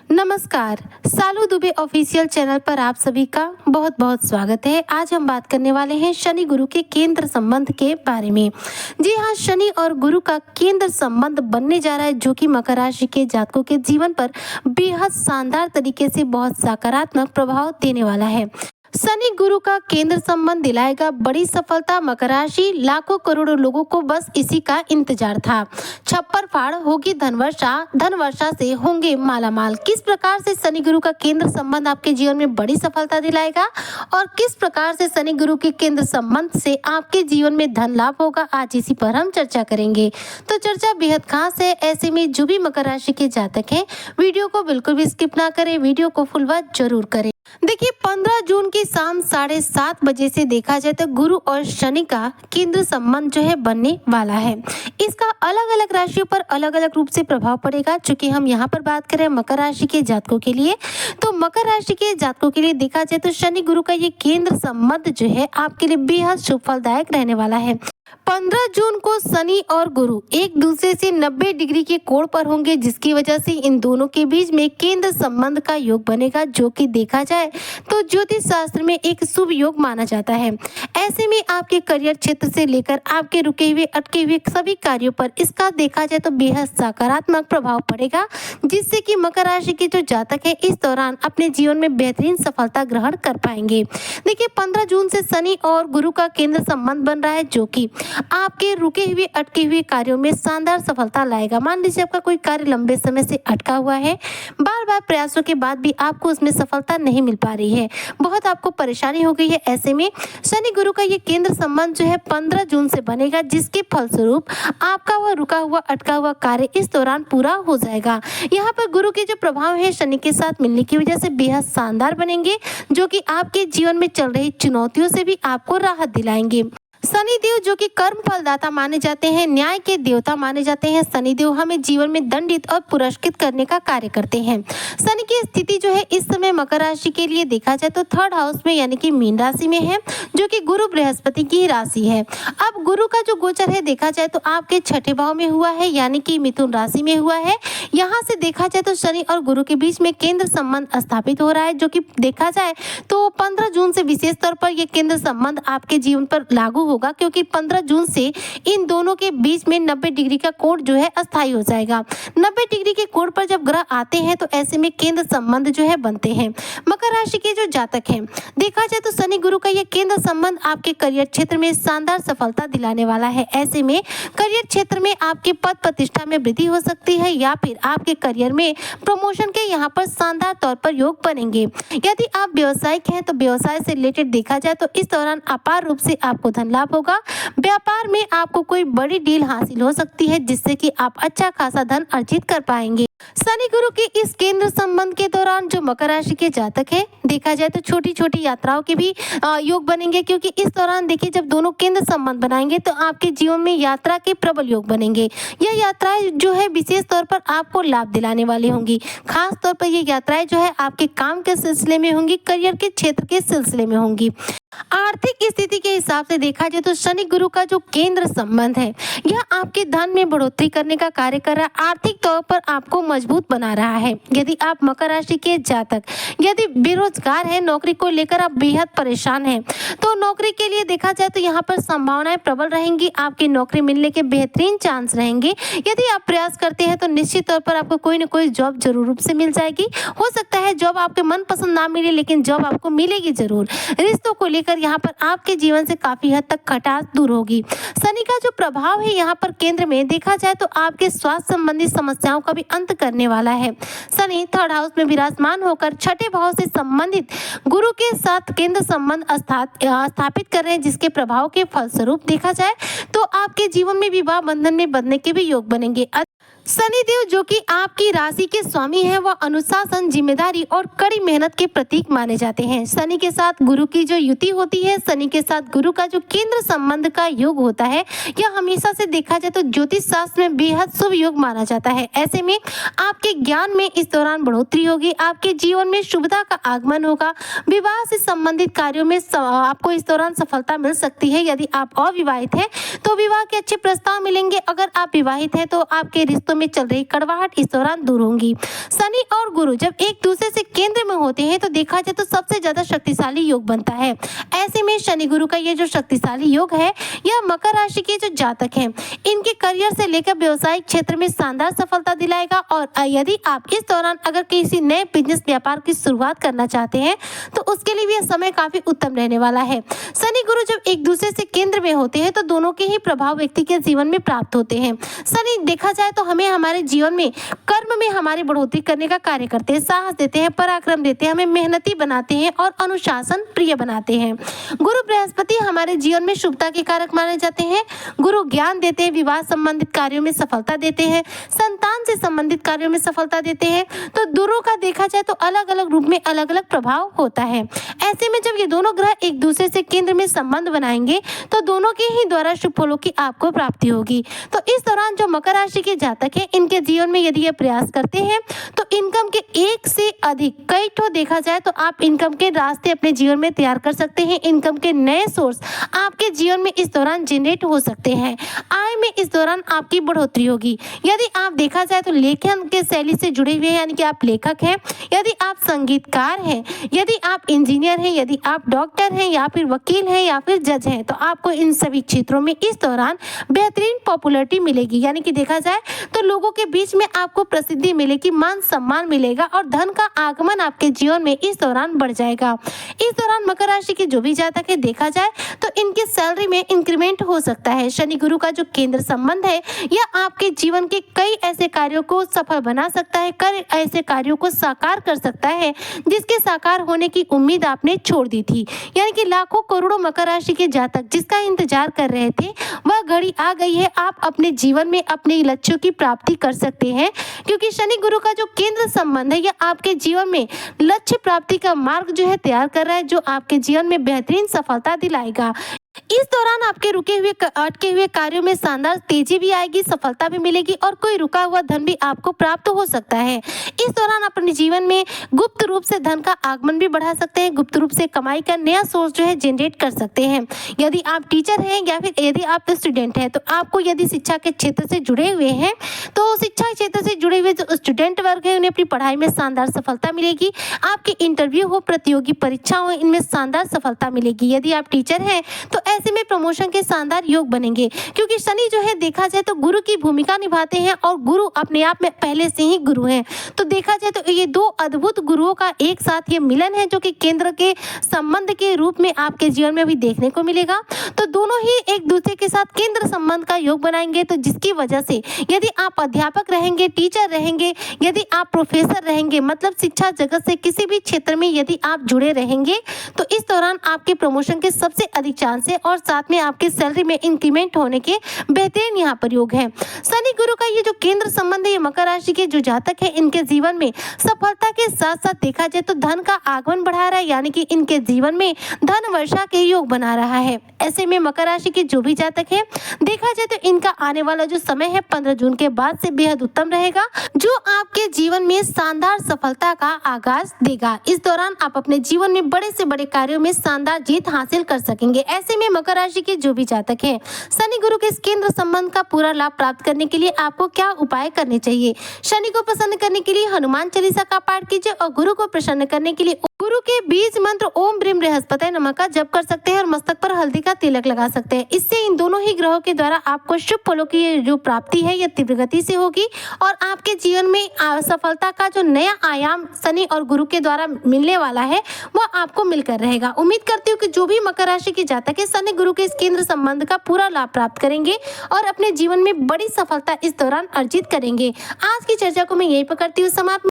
नमस्कार। सालू Dubey official channel पर आप सभी का बहुत बहुत स्वागत है। आज हम बात करने वाले हैं शनि गुरु के केंद्र संबंध के बारे में। जी हाँ, शनि और गुरु का केंद्र संबंध बनने जा रहा है, जो कि मकर राशि के जातकों के जीवन पर बेहद शानदार तरीके से बहुत सकारात्मक प्रभाव देने वाला है। शनि गुरु का केंद्र संबंध दिलाएगा बड़ी सफलता। मकर राशि लाखों करोड़ों लोगों को बस इसी का इंतजार था। छप्पर फाड़ होगी धन वर्षा से होंगे मालामाल। किस प्रकार से शनि गुरु का केंद्र संबंध आपके जीवन में बड़ी सफलता दिलाएगा और किस प्रकार से शनि गुरु के केंद्र संबंध से आपके जीवन में धन लाभ होगा, आज इसी पर हम चर्चा करेंगे। तो चर्चा बेहद खास है। ऐसे में जो भी मकर राशि के जातक हैं, वीडियो को बिल्कुल भी स्किप ना करें, वीडियो को फुल वॉच जरूर करें। देखिए, 15 जून की शाम 7:30 बजे से देखा जाए तो गुरु और शनि का केंद्र संबंध जो है बनने वाला है। इसका अलग अलग राशियों पर अलग अलग रूप से प्रभाव पड़ेगा। चूंकि हम यहाँ पर बात करें मकर राशि के जातकों के लिए, तो मकर राशि के जातकों के लिए देखा जाए तो शनि गुरु का ये केंद्र संबंध जो है आपके लिए बेहद शुभ फलदायक रहने वाला है। 15 जून को शनि और गुरु एक दूसरे से 90 डिग्री के कोण पर होंगे, जिसकी वजह से इन दोनों के बीच में केंद्र संबंध का योग बनेगा, जो कि देखा जाए तो ज्योतिष शास्त्र में एक शुभ योग माना जाता है। ऐसे में आपके करियर क्षेत्र से लेकर आपके रुके हुए अटके हुए सभी कार्यों पर इसका देखा जाए तो बेहद सकारात्मक प्रभाव पड़ेगा, जिससे कि मकर राशि के जो जातक है इस दौरान अपने जीवन में बेहतरीन सफलता ग्रहण कर पाएंगे। देखिए, 15 जून से शनि और गुरु का केंद्र संबंध बन रहा है, जो कि आपके रुके हुए अटके हुए कार्यों में शानदार सफलता लाएगा। मान लीजिए आपका कोई कार्य लंबे समय से अटका हुआ है, बार बार प्रयासों के बाद भी आपको उसमें सफलता नहीं मिल पा रही है, बहुत आपको परेशानी हो गई है। ऐसे में शनि गुरु का ये केंद्र संबंध जो है 15 जून से बनेगा, जिसके फलस्वरूप आपका वह रुका हुआ अटका हुआ कार्य इस दौरान पूरा हो जाएगा। यहाँ पर गुरु के जो प्रभाव है शनि के साथ मिलने की वजह से बेहद शानदार बनेंगे, जो कि आपके जीवन में चल रही चुनौतियों से भी आपको राहत दिलाएंगे। शनि देव जो कि कर्म फलदाता माने जाते हैं, न्याय के देवता माने जाते हैं। शनि देव हमें जीवन में दंडित और पुरस्कृत करने का कार्य करते हैं। शनि की स्थिति जो है इस समय मकर राशि के लिए देखा जाए तो 3rd हाउस में यानी कि मीन राशि में है, जो कि गुरु बृहस्पति की राशि है। अब गुरु का जो गोचर है देखा जाए तो आपके 6ठे भाव में हुआ है, यानी कि मिथुन राशि में हुआ है। यहाँ से देखा जाए तो शनि और गुरु के बीच में केंद्र संबंध स्थापित हो रहा है, जो कि देखा जाए तो 15 जून से विशेष तौर पर यह केंद्र संबंध आपके जीवन पर लागू होगा, क्योंकि 15 जून से इन दोनों के बीच में 90 डिग्री का कोण जो है अस्थायी हो जाएगा। 90 डिग्री के कोण पर जब ग्रह आते हैं तो ऐसे में केंद्र संबंध जो है बनते हैं। मकर राशि के जो जातक हैं, देखा जाए तो शनि गुरु का यह केंद्र संबंध आपके करियर क्षेत्र में शानदार सफलता दिलाने वाला है। ऐसे में करियर क्षेत्र में आपके पद प्रतिष्ठा में वृद्धि हो सकती है, या फिर आपके करियर में प्रमोशन के यहाँ पर शानदार तौर पर योग बनेंगे। यदि आप व्यवसायिक हैं तो व्यवसाय से रिलेटेड देखा जाए तो इस दौरान अपार रूप से आपको धन लाभ होगा। व्यापार में आपको कोई बड़ी डील हासिल हो सकती है, जिससे कि आप अच्छा खासा धन अर्जित कर पाएंगे। शनि गुरु के इस केंद्र संबंध के दौरान जो मकर राशि के जातक है, देखा जाए तो छोटी छोटी यात्राओं के भी योग बनेंगे, क्योंकि इस दौरान देखिए जब दोनों केंद्र संबंध बनाएंगे तो आपके जीवन में यात्रा के प्रबल योग बनेंगे। यह यात्राएं जो है विशेष तौर पर आपको लाभ दिलाने वाली होंगी। खास तौर पर ये यात्राएं जो है आपके काम के सिलसिले में होंगी, करियर के क्षेत्र के सिलसिले में होंगी। आर्थिक स्थिति के हिसाब से देखा जाए तो शनि गुरु का जो केंद्र संबंध है यह आपके धन में बढ़ोतरी करने का कार्य कर रहा है, आर्थिक तौर पर आपको मजबूत बना रहा है। यदि आप मकर राशि के जातक यदि बेरोजगार है, नौकरी को लेकर आप बेहद परेशान हैं, तो नौकरी के लिए देखा जाए तो यहाँ पर संभावनाएं प्रबल रहेंगी, आपकी नौकरी मिलने के बेहतरीन चांस रहेंगे। यदि आप प्रयास करते हैं तो निश्चित तौर पर आपको कोई न कोई जॉब जरूर रूप से मिल जाएगी। हो सकता है जॉब आपके मनपसंद ना मिले, लेकिन जॉब आपको मिलेगी जरूर। रिश्तों को लेकर यहाँ पर आपके जीवन से काफी हद तक खटास दूर होगी। शनि का जो प्रभाव है यहाँ पर केंद्र में देखा जाए तो आपके स्वास्थ्य संबंधी समस्याओं का भी अंत करने वाला है। शनि 3rd हाउस में विराजमान होकर 6ठे भाव से संबंधित गुरु के साथ केंद्र संबंध स्थापित कर रहे हैं, जिसके प्रभाव के फलस्वरूप देखा जाए तो आपके जीवन में विवाह बंधन में बंधने के भी योग बनेंगे। शनि देव जो कि आपकी राशि के स्वामी हैं, वह अनुशासन, जिम्मेदारी और कड़ी मेहनत के प्रतीक माने जाते हैं। शनि के साथ गुरु की जो युति होती है, शनि के साथ गुरु का जो केंद्र संबंध का योग होता है, यह हमेशा से देखा जाए तो ज्योतिष शास्त्र में बेहद शुभ योग माना जाता है। ऐसे में आपके ज्ञान में इस दौरान बढ़ोतरी होगी, आपके जीवन में शुभता का आगमन होगा। विवाह से संबंधित कार्यों में आपको इस दौरान सफलता मिल सकती है। यदि आप अविवाहित हैं तो विवाह के अच्छे प्रस्ताव मिलेंगे। अगर आप विवाहित हैं तो आपके रिश्तों रिश्तों में चल रही कड़वाहट इस दौरान दूर होंगी। शनि और गुरु जब एक दूसरे से केंद्र में होते हैं तो देखा जाए तो सबसे ज्यादा शक्तिशाली योग बनता है। ऐसे में शनि गुरु का ये जो शक्तिशाली योग है, यह मकर राशि के जो जातक हैं, इनके करियर से लेकर व्यवसायिक क्षेत्र में शानदार सफलता दिलाएगा। और यदि आप इस दौरान अगर किसी नए बिजनेस व्यापार की शुरुआत करना चाहते हैं तो उसके लिए भी यह समय काफी उत्तम रहने वाला है। शनि गुरु जब एक दूसरे से केंद्र में होते हैं तो दोनों के ही प्रभाव व्यक्ति के जीवन में प्राप्त होते हैं। शनि देखा जाए तो हमें हमारे जीवन में कर्म में हमारी बढ़ोतरी करने का कार्य करते हैं, साहस देते हैं, पराक्रम देते हैं, हमें मेहनती बनाते हैं और अनुशासन प्रिय बनाते हैं। गुरु बृहस्पति हमारे जीवन में शुभता के कारक माने जाते हैं। गुरु ज्ञान देते हैं, विवाह संबंधित कार्यों में सफलता देते हैं, संतान से संबंधित कार्यों में सफलता देते हैं। तो गुरु का देखा जाए तो अलग अलग रूप में अलग अलग प्रभाव होता है। ऐसे में जब ये दोनों ग्रह एक दूसरे से केंद्र में संबंध बनाएंगे तो दोनों के ही द्वारा शुभ फलों की आपको प्राप्ति होगी। तो इस दौरान जो मकर राशि के जातक हैं, इनके जीवन में यदि ये प्रयास करते हैं तो इनकम के एक से अधिक कई ठो देखा जाए तो आप इनकम के रास्ते अपने जीवन में तैयार कर सकते हैं। इनकम के नए सोर्स आपके जीवन में इस दौरान जनरेट हो सकते हैं। आय में इस दौरान आपकी बढ़ोतरी होगी। यदि आप देखा जाए तो लेखन के शैली से जुड़े हुए हैं, यानी कि आप लेखक हैं, यदि आप संगीतकार हैं, यदि आप इंजीनियर हैं, यदि आप डॉक्टर हैं या फिर वकील हैं या फिर जज हैं, तो आपको इन सभी क्षेत्रों में इस दौरान बेहतरीन पॉपुलैरिटी मिलेगी। यानी कि देखा जाए तो लोगों के बीच में आपको प्रसिद्धि मिलेगी, मान सम्मान मिलेगा और धन का आगमन आपके जीवन में इस दौरान बढ़ जाएगा। इस दौरान मकर राशि के जो भी जातक है देखा जाए तो इनकी सैलरी में इंक्रीमेंट हो सकता है। शनि गुरु का जो केंद्र संबंध है, यह आपके जीवन के कई ऐसे कार्यों को सफल बना सकता है, कई ऐसे कार्यों को साकार कर सकता है जिसके साकार होने की उम्मीद आपने छोड़ दी थी। यानी कि लाखों करोड़ों मकर राशि के जातक जिसका इंतजार कर रहे थे, वह घड़ी आ गई है। आप अपने जीवन में अपने लक्ष्यों की प्राप्ति कर सकते हैं, क्योंकि शनि गुरु का जो केंद्र संबंध है, यह आपके जीवन में लक्ष्य प्राप्ति का मार्ग जो है तैयार कर रहा है, जो आपके जीवन में बेहतरीन सफलता दिलाएगा। इस दौरान आपके अटके हुए कार्यों में शानदार तेजी भी आएगी, सफलता भी मिलेगी और कोई रुका हुआ धन भी आपको प्राप्त हो सकता है। इस दौरान अपने जीवन में गुप्त रूप से धन का आगमन भी बढ़ा सकते हैं, गुप्त रूप से कमाई का नया सोर्स जो है जनरेट कर सकते हैं। यदि आप टीचर हैं या फिर यदि आप स्टूडेंट हैं, तो आपको यदि शिक्षा के क्षेत्र से जुड़े हुए हैं तो शिक्षा क्षेत्र से जुड़े हुए जो स्टूडेंट वर्ग है, उन्हें अपनी पढ़ाई में शानदार सफलता मिलेगी। आपके इंटरव्यू हो, प्रतियोगी परीक्षा हो, इनमें शानदार सफलता मिलेगी। यदि आप टीचर हैं तो ऐसे में प्रमोशन के शानदार योग बनेंगे, क्योंकि शनि जो है देखा जाए तो गुरु की भूमिका निभाते हैं और गुरु अपने आप में पहले से ही गुरु हैं। तो देखा जाए तो ये दो अद्भुत गुरुओं का एक साथ ये मिलन है, जो कि केंद्र के संबंध के रूप में आपके जीवन में भी देखने को मिलेगा। तो दोनों ही एक दूसरे के साथ केंद्र संबंध का योग बनाएंगे, तो जिसकी वजह से यदि आप अध्यापक रहेंगे, टीचर रहेंगे, यदि आप प्रोफेसर रहेंगे, मतलब शिक्षा जगत से किसी भी क्षेत्र में यदि आप जुड़े रहेंगे, तो इस दौरान आपके प्रमोशन के सबसे अधिक चांस है और साथ में आपके सैलरी में इंक्रीमेंट होने के बेहतरीन यहाँ पर योग है। शनि गुरु का ये जो केंद्र संबंध है, ये मकर राशि के जो जातक है, इनके जीवन में सफलता के साथ साथ देखा जाए तो धन का आगमन बढ़ा रहा है, यानी कि इनके जीवन में धन वर्षा के योग बना रहा है। ऐसे में मकर राशि के जो भी जातक है देखा जाए तो इनका आने वाला जो समय है 15 जून के बाद से बेहद उत्तम रहेगा, जो आपके जीवन में शानदार सफलता का आगाज देगा। इस दौरान आप अपने जीवन में बड़े से बड़े कार्यों में शानदार जीत हासिल कर सकेंगे। ऐसे में मकर राशि के जो भी जातक हैं, शनि गुरु के इस केंद्र संबंध का पूरा लाभ प्राप्त करने के लिए आपको क्या उपाय करने चाहिए? शनि को प्रसन्न करने के लिए हनुमान चालीसा का पाठ कीजिए और गुरु को प्रसन्न करने के लिए गुरु के बीज मंत्र ओम ब्रीम बृहस्पति नमः का जप कर सकते हैं और मस्तक पर हल्दी का तिलक लगा सकते हैं। इससे इन दोनों ही ग्रहों के द्वारा आपको शुभ फलों की जो प्राप्ति है, यह तीव्र गति से होगी और आपके जीवन में सफलता का जो नया आयाम शनि और गुरु के द्वारा मिलने वाला है, वह आपको मिलकर रहेगा। उम्मीद करती हूँ कि जो भी मकर राशि के जातक है, शनि गुरु के इस केंद्र संबंध का पूरा लाभ प्राप्त करेंगे और अपने जीवन में बड़ी सफलता इस दौरान अर्जित करेंगे। आज की चर्चा को मैं यहीं पर करती हूँ समाप्त।